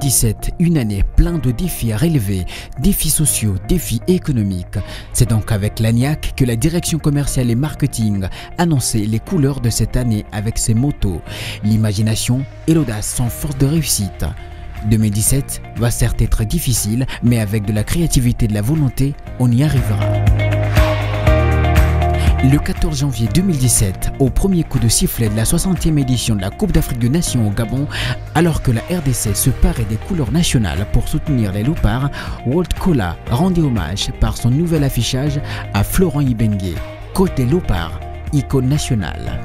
2017, une année pleine de défis à relever, défis sociaux, défis économiques. C'est donc avec l'ANIAC que la direction commerciale et marketing annonçait les couleurs de cette année avec ses mottos. L'imagination et l'audace sont force de réussite. 2017 va certes être difficile, mais avec de la créativité et de la volonté, on y arrivera. Le 14 janvier 2017, au premier coup de sifflet de la 60e édition de la Coupe d'Afrique des Nations au Gabon, alors que la RDC se parait des couleurs nationales pour soutenir les Léopards, World Cola rendait hommage par son nouvel affichage à Florent Ibenge, côté Léopard, icône nationale.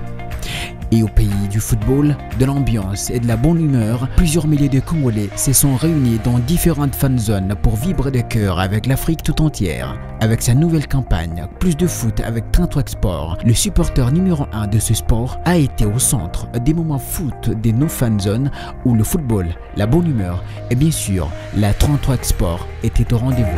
Et au pays du football, de l'ambiance et de la bonne humeur, plusieurs milliers de Congolais se sont réunis dans différentes fan zones pour vibrer de cœur avec l'Afrique tout entière. Avec sa nouvelle campagne, Plus de foot avec 33 Sport, le supporter numéro 1 de ce sport a été au centre des moments foot de nos fan zones où le football, la bonne humeur et bien sûr la 33 Sport étaient au rendez-vous.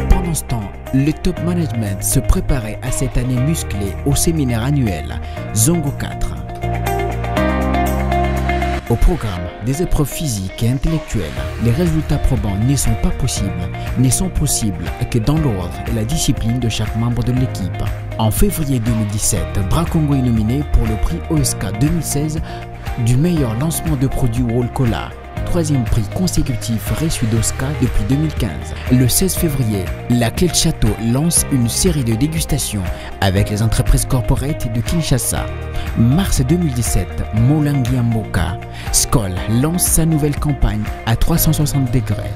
Pendant ce temps, le top management se préparait à cette année musclée au séminaire annuel Zongo 4. Au programme des épreuves physiques et intellectuelles, les résultats probants ne sont pas possibles, que dans l'ordre et la discipline de chaque membre de l'équipe. En février 2017, Bracongo est nominé pour le prix OSK 2016 du meilleur lancement de produits World Cola. Troisième prix consécutif reçu d'Oscar depuis 2015. Le 16 février, la Clé de Château lance une série de dégustations avec les entreprises corporate de Kinshasa. Mars 2017, Molangi Mboka, Skol lance sa nouvelle campagne à 360 degrés.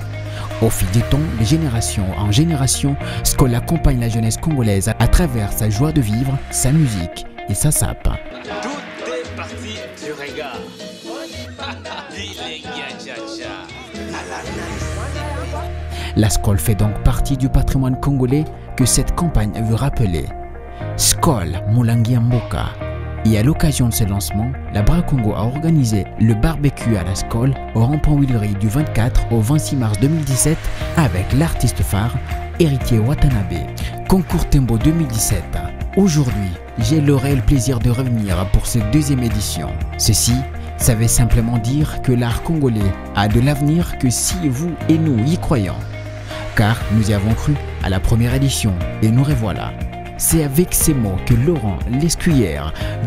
Au fil du temps, de génération en génération, Skol accompagne la jeunesse congolaise à travers sa joie de vivre, sa musique et sa sape. Tout est parti du regard. La Skol fait donc partie du patrimoine congolais que cette campagne veut rappeler. Skol Molangi Mboka. Et à l'occasion de ce lancement, la Bracongo a organisé le barbecue à la Skol au rond-point Willery du 24 au 26 mars 2017 avec l'artiste phare Héritier Watanabe. Concours Tembo 2017. Aujourd'hui, j'ai le réel plaisir de revenir pour cette deuxième édition. Ceci, ça veut simplement dire que l'art congolais a de l'avenir que si vous et nous y croyons. Car nous y avons cru à la première édition et nous revoilà. C'est avec ces mots que Laurent Lescuyer,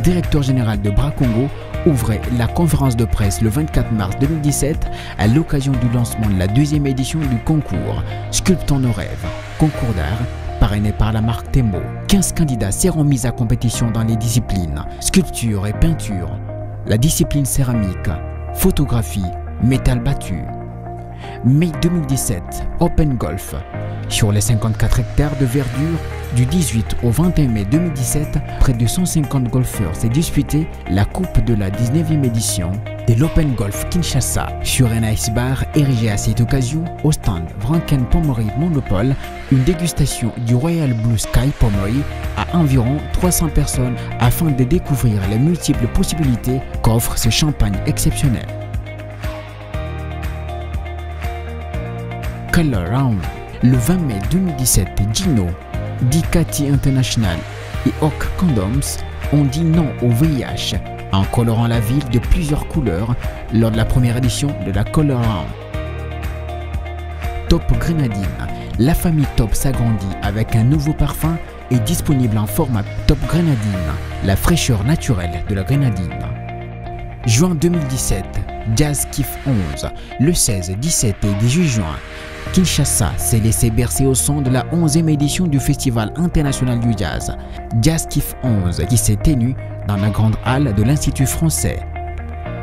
directeur général de Bracongo, ouvrait la conférence de presse le 24 mars 2017 à l'occasion du lancement de la deuxième édition du concours Sculptons nos rêves, concours d'art parrainé par la marque Tembo. 15 candidats seront mis à compétition dans les disciplines sculpture et peinture, la discipline céramique, photographie, métal battu. Mai 2017, Open Golf. Sur les 54 hectares de verdure, du 18 au 21 mai 2017, près de 150 golfeurs s'est disputé la coupe de la 19e édition de l'Open Golf Kinshasa sur un ice bar érigé à cette occasion au stand Franken Pommery Monopole, une dégustation du Royal Blue Sky Pommery à environ 300 personnes afin de découvrir les multiples possibilités qu'offre ce champagne exceptionnel. Color Round. Le 20 mai 2017, Gino, Dicati International et Oak Condoms ont dit non au VIH en colorant la ville de plusieurs couleurs lors de la première édition de la Color Round. Top Grenadine. La famille Top s'agrandit avec un nouveau parfum et disponible en format Top Grenadine, la fraîcheur naturelle de la grenadine. Juin 2017, Jazz Kiff 11. Le 16, 17 et 18 juin, Kinshasa s'est laissé bercer au son de la 11e édition du Festival international du jazz, Jazz Kiff 11, qui s'est tenu dans la grande halle de l'Institut français.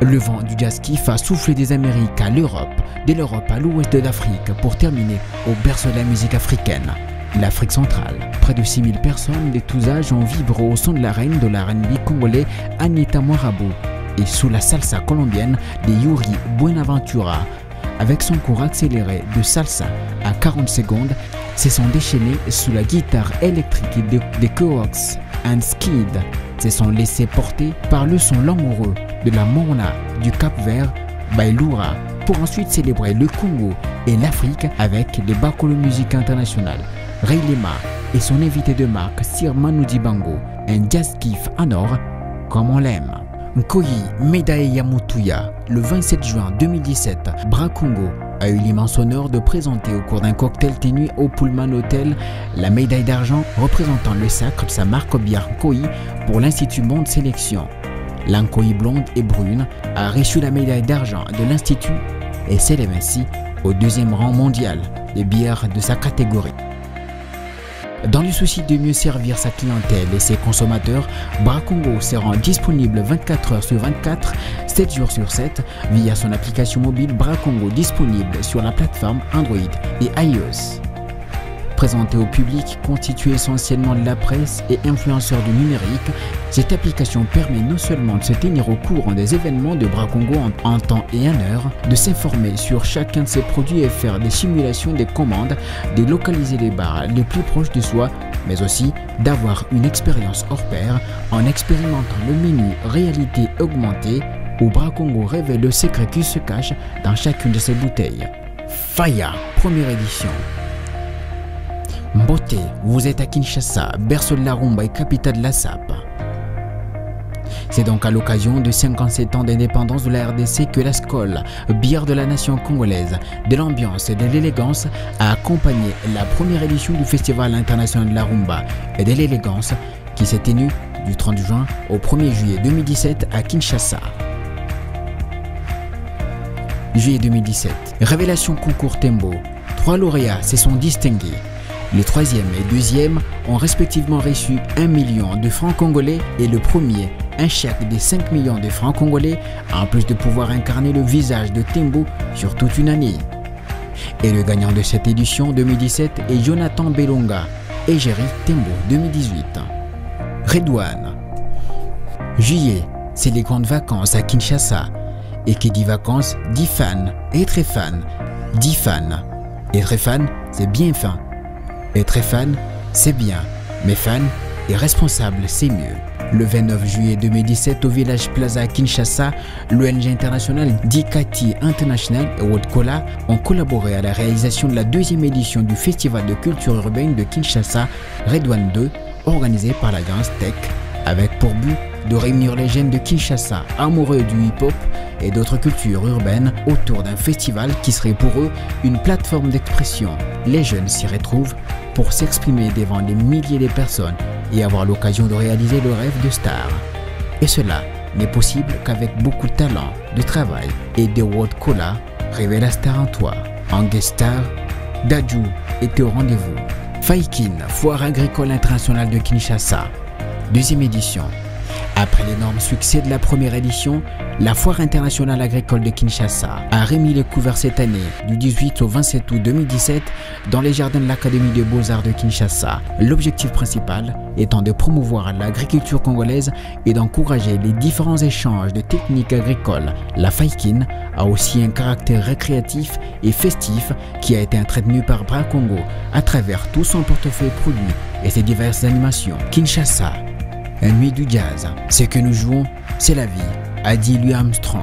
Le vent du Jazz Kiff a soufflé des Amériques à l'Europe, de l'Europe à l'ouest de l'Afrique pour terminer au berceau de la musique africaine, l'Afrique centrale. Près de 6000 personnes de tous âges ont vibré au son de la reine de l'R&B congolais Anita Moirabou et sous la salsa colombienne de Yuri Buenaventura. Avec son cours accéléré de salsa à 40 secondes, se sont déchaînés sous la guitare électrique des Coax and Skid, se sont laissés porter par le son langoureux de la Morna du Cap-Vert, Bailura, pour ensuite célébrer le Congo et l'Afrique avec les Bakolo Music International, Ray Lema et son invité de marque Sir Manu Dibango, un jazz kiff en or comme on l'aime. Nkoyi Medaye Yamutuya, le 27 juin 2017, Bras-Congo a eu l'immense honneur de présenter au cours d'un cocktail tenu au Pullman Hotel la médaille d'argent représentant le sacre de sa marque bière Nkoyi pour l'Institut Monde Sélection. La Nkoyi blonde et brune a reçu la médaille d'argent de l'Institut et s'élève ainsi au 2e rang mondial des bières de sa catégorie. Dans le souci de mieux servir sa clientèle et ses consommateurs, Bras-Congo se rend disponible 24 heures sur 24, 7 jours sur 7 via son application mobile Bras-Congo disponible sur la plateforme Android et iOS. Présentée au public constitué essentiellement de la presse et influenceurs du numérique, cette application permet non seulement de se tenir au courant des événements de Bras-Congo en temps et en heure, de s'informer sur chacun de ses produits et faire des simulations des commandes, de localiser les bars les plus proches de soi, mais aussi d'avoir une expérience hors pair en expérimentant le menu réalité augmentée où Bras-Congo révèle le secret qui se cache dans chacune de ses bouteilles. Faya, première édition. Mbote, vous êtes à Kinshasa, berceau de la rumba et capitale de la SAP. C'est donc à l'occasion de 57 ans d'indépendance de la RDC que la Skol, bière de la nation congolaise, de l'ambiance et de l'élégance, a accompagné la première édition du Festival international de la rumba et de l'élégance qui s'est tenu du 30 juin au 1er juillet 2017 à Kinshasa. Juillet 2017, révélation concours Tembo. 3 lauréats se sont distingués. Le 3e et 2e ont respectivement reçu 1 million de francs congolais et le premier un chèque de 5 millions de francs congolais en plus de pouvoir incarner le visage de Tembo sur toute une année. Et le gagnant de cette édition 2017 est Jonathan Belonga, égérie Tembo 2018. Redouane. Juillet, c'est les grandes vacances à Kinshasa. Et qui dit vacances dit fan, et très fan, dit fan. Et très fan, c'est bien fin. Être fan, c'est bien, mais fan et responsable, c'est mieux. Le 29 juillet 2017, au Village Plaza à Kinshasa, l'ONG internationale Dikati International et World Cola ont collaboré à la réalisation de la 2e édition du Festival de culture urbaine de Kinshasa, Redouane 2, organisé par l'agence Tech, avec pour but de réunir les jeunes de Kinshasa amoureux du hip-hop et d'autres cultures urbaines autour d'un festival qui serait pour eux une plateforme d'expression. Les jeunes s'y retrouvent pour s'exprimer devant des milliers de personnes et avoir l'occasion de réaliser le rêve de star. Et cela n'est possible qu'avec beaucoup de talent, de travail et de World Cola, révèle la star en toi. En guest star, Dadju était au rendez-vous. Faikin, foire agricole internationale de Kinshasa. 2e édition. Après l'énorme succès de la première édition, la Foire internationale agricole de Kinshasa a remis les couverts cette année, du 18 au 27 août 2017, dans les jardins de l'Académie des Beaux-Arts de Kinshasa. L'objectif principal étant de promouvoir l'agriculture congolaise et d'encourager les différents échanges de techniques agricoles. La Faikin a aussi un caractère récréatif et festif qui a été entretenu par Bras-Congo à travers tout son portefeuille produit et ses diverses animations. Kinshasa, une nuit du jazz. Ce que nous jouons, c'est la vie, a dit Louis Armstrong.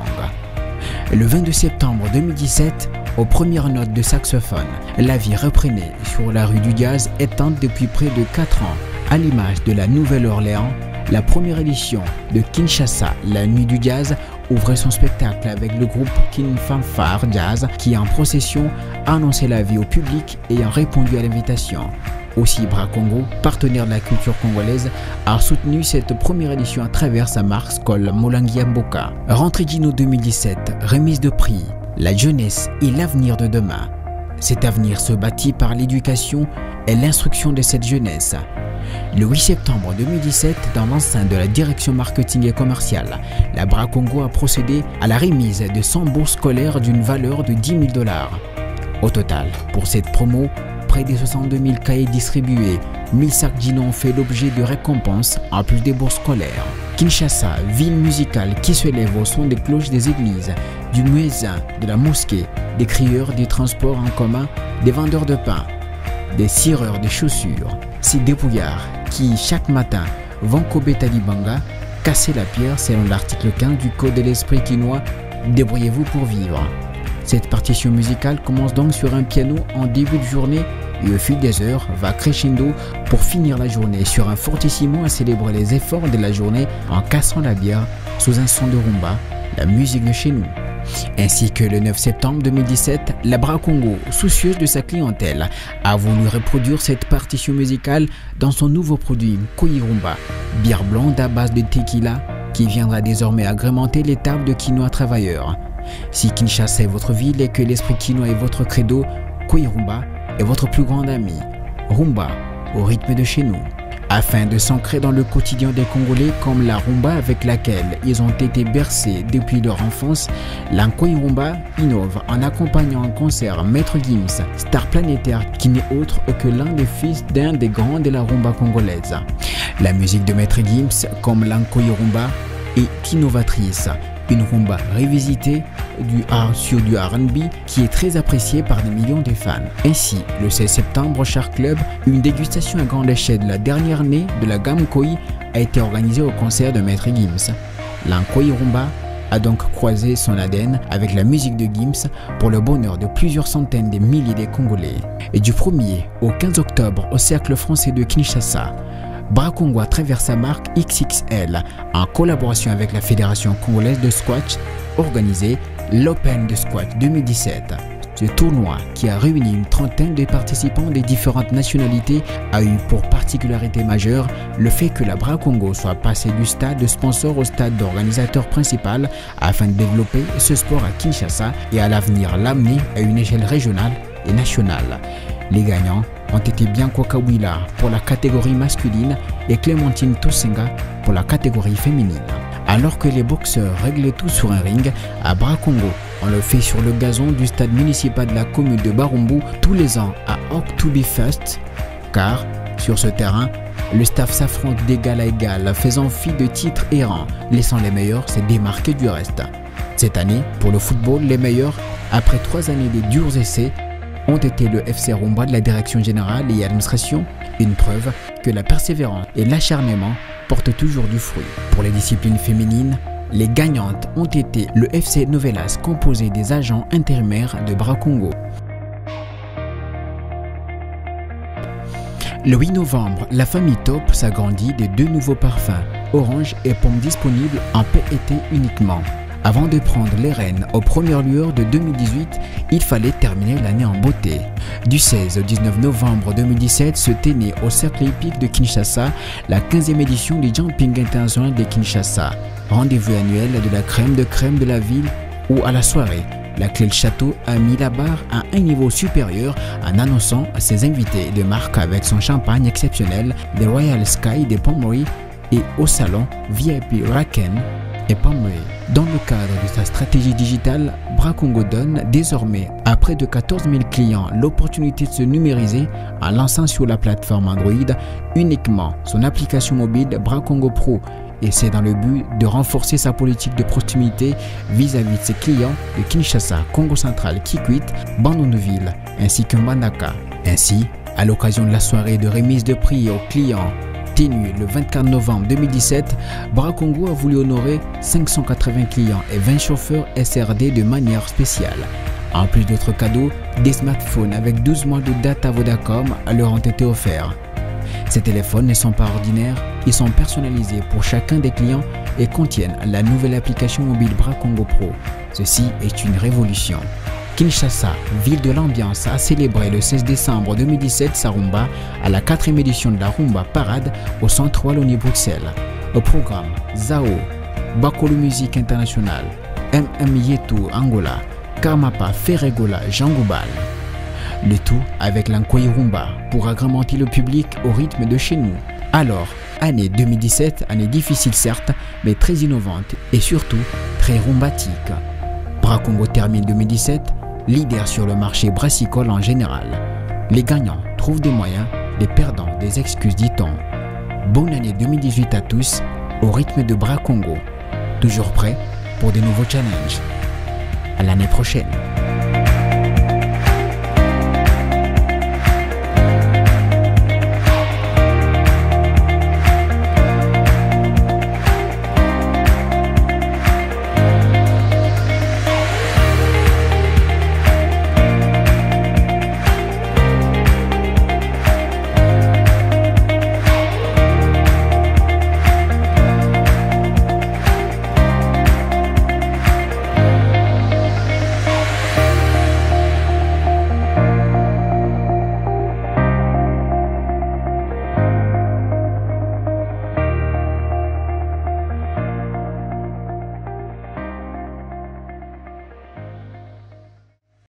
Le 22 septembre 2017, aux premières notes de saxophone, la vie reprenait sur la rue du Jazz éteinte depuis près de 4 ans. À l'image de la Nouvelle-Orléans, la première édition de Kinshasa, la nuit du jazz, ouvrait son spectacle avec le groupe Kin Fanfare Jazz qui, en procession, a annoncé la vie au public ayant répondu à l'invitation. Aussi, Bras-Congo, partenaire de la culture congolaise, a soutenu cette première édition à travers sa marque Skol Molangia Mboka. Rentrée Dino 2017, remise de prix. La jeunesse est l'avenir de demain. Cet avenir se bâtit par l'éducation et l'instruction de cette jeunesse. Le 8 septembre 2017, dans l'enceinte de la direction marketing et commerciale, la Bras-Congo a procédé à la remise de 100 bourses scolaires d'une valeur de 10 000 $. Au total, pour cette promo, près de 62 000 cahiers distribués, 1000 sacs Dino ont fait l'objet de récompenses en plus des bourses scolaires. Kinshasa, ville musicale qui se lève au son des cloches des églises, du muezzin, de la mosquée, des crieurs des transports en commun, des vendeurs de pain, des cireurs de chaussures. Ces débrouillards qui, chaque matin, vont Kobe Talibanga, casser la pierre selon l'article 15 du Code de l'esprit quinois, débrouillez-vous pour vivre. Cette partition musicale commence donc sur un piano en début de journée et au fil des heures va crescendo pour finir la journée sur un fortissimo à célébrer les efforts de la journée en cassant la bière sous un son de rumba, la musique de chez nous. Ainsi que le 9 septembre 2017, la Bra Congo, soucieuse de sa clientèle, a voulu reproduire cette partition musicale dans son nouveau produit Koi Rumba, bière blonde à base de tequila qui viendra désormais agrémenter les tables de quinoa travailleurs. Si Kinshasa est votre ville et que l'esprit quinoa est votre credo, Koi Rumba est votre plus grand ami. Rumba au rythme de chez nous. Afin de s'ancrer dans le quotidien des Congolais comme la rumba avec laquelle ils ont été bercés depuis leur enfance, la Koi Rumba innove en accompagnant en concert Maître Gims, star planétaire qui n'est autre que l'un des fils d'un des grands de la rumba congolaise. La musique de Maître Gims, comme la Koi Rumba, est innovatrice. Une rumba revisitée sur du R&B qui est très appréciée par des millions de fans. Ainsi, le 16 septembre au Char Club, une dégustation à grande échelle de la dernière née de la gamme Koi a été organisée au concert de Maître Gims. La Koi Rumba a donc croisé son ADN avec la musique de Gims pour le bonheur de plusieurs centaines de milliers de Congolais. Et du 1er au 15 octobre au Cercle français de Kinshasa, Bra Congo à travers sa marque XXL, en collaboration avec la Fédération congolaise de squash, organisé l'Open de Squash 2017. Ce tournoi, qui a réuni une trentaine de participants des différentes nationalités, a eu pour particularité majeure le fait que la Bra Congo soit passée du stade de sponsor au stade d'organisateur principal afin de développer ce sport à Kinshasa et à l'avenir l'amener à une échelle régionale et nationale. Les gagnants ont été Bianco Kawila pour la catégorie masculine et Clémentine Toussenga pour la catégorie féminine. Alors que les boxeurs règlent tout sur un ring, à Bra Congo, on le fait sur le gazon du stade municipal de la commune de Barumbu tous les ans à Hope to be First, car sur ce terrain, le staff s'affronte d'égal à égal, faisant fi de titres errants, laissant les meilleurs se démarquer du reste. Cette année, pour le football, les meilleurs, après 3 années de durs essais, ont été le FC Rumba de la direction générale et administration, une preuve que la persévérance et l'acharnement portent toujours du fruit. Pour les disciplines féminines, les gagnantes ont été le FC Novelas composé des agents intérimaires de Bra Congo. Le 8 novembre, la famille Top s'agrandit de 2 nouveaux parfums, orange et pomme disponibles en PET uniquement. Avant de prendre les rênes aux premières lueurs de 2018, il fallait terminer l'année en beauté. Du 16 au 19 novembre 2017 se tenait au Cercle hippique de Kinshasa la 15e édition du Jumping International de Kinshasa. Rendez-vous annuel de la crème de la ville où à la soirée, la clé le château a mis la barre à un niveau supérieur en annonçant à ses invités de marque avec son champagne exceptionnel des Royal Sky de Pommery et au salon VIP Raken et Pommery. Dans le cadre de sa stratégie digitale, Bra Congo donne désormais à près de 14 000 clients l'opportunité de se numériser en lançant sur la plateforme Android uniquement son application mobile Bra Congo Pro, et c'est dans le but de renforcer sa politique de proximité vis-à-vis de ses clients de Kinshasa, Congo Central, Kikwit, Bandundu-Ville ainsi que Mbandaka. Ainsi, à l'occasion de la soirée de remise de prix aux clients tenue le 24 novembre 2017, Bra Congo a voulu honorer 580 clients et 20 chauffeurs SRD de manière spéciale. En plus d'autres cadeaux, des smartphones avec 12 mois de data Vodacom leur ont été offerts. Ces téléphones ne sont pas ordinaires, ils sont personnalisés pour chacun des clients et contiennent la nouvelle application mobile Bra Congo Pro. Ceci est une révolution. Kinshasa, ville de l'ambiance, a célébré le 16 décembre 2017 sa rumba à la 4e édition de la Rumba Parade au Centre Wallonie Bruxelles. Au programme Zao, Bakolo Musique Internationale, MM Yetu Angola, Karmapa Ferregola Jangoubal. Le tout avec la Koi Rumba pour agrémenter le public au rythme de chez nous. Alors, année 2017, année difficile certes, mais très innovante et surtout très rumbatique. Bra Congo termine 2017 leader sur le marché brassicole en général. Les gagnants trouvent des moyens, les perdants des excuses, dit-on. Bonne année 2018 à tous, au rythme de Bra Congo. Toujours prêt pour de nouveaux challenges. À l'année prochaine.